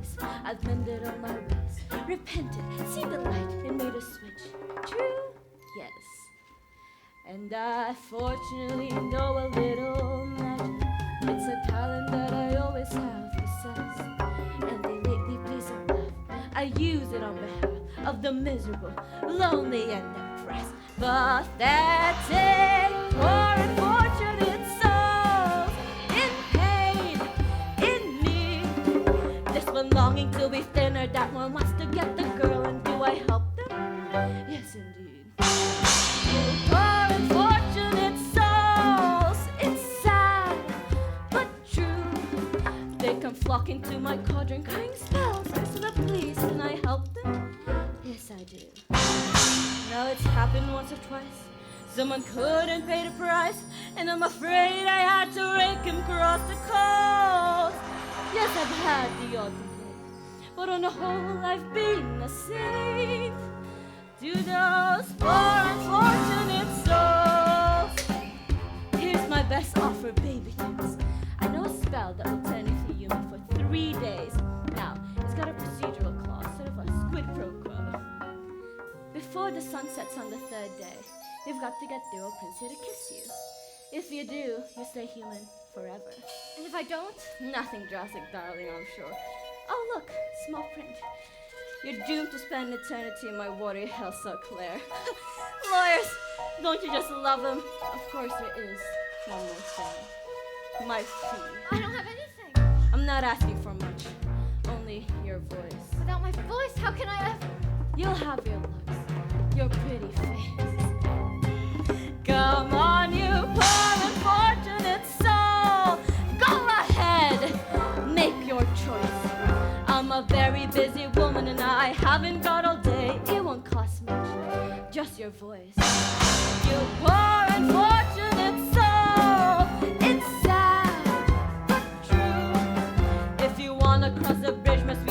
place. I've mended all my ways, repented, seen the light, and made a switch. True? Yes. And I fortunately know a little magic. It's a talent that I always have possessed. And they lately please enough, I use it on behalf of the miserable, lonely, and depressed. Pathetic, poor, unfortunate souls in pain, in need. This one longing to be thinner, that one wants to get the girl, and do I help them? Yes, indeed. Poor, unfortunate souls, it's sad, but true. They come flocking to my cauldron, crying spells, cursing the police, and I help them? Yes, I do. Now it's happened once or twice. Someone couldn't pay the price, and I'm afraid I had to rake him across the coast. Yes, I've had the odd complaint, but on the whole, I've been a saint to those poor unfortunate souls. Here's my best offer, baby things. I know a spell that will turn into human for 3 days. Now, it's got a procedural clause, sort of a quid pro quo. Before the sun sets on the 3rd day, you've got to get the old prince here to kiss you. If you do, you stay human forever. And if I don't? Nothing drastic, darling, I'm sure. Oh, look, small print. You're doomed to spend eternity in my watery hell so clear. Lawyers, don't you just love them? Of course there is one more thing. My fee. I don't have anything. I'm not asking for much, only your voice. Without my voice, how can I ever? You'll have your looks, your pretty face. Come on, you poor unfortunate soul. Go ahead, make your choice. I'm a very busy woman and I haven't got all day. It won't cost much, just your voice. You poor unfortunate soul. It's sad, but true. If you wanna cross the bridge, must be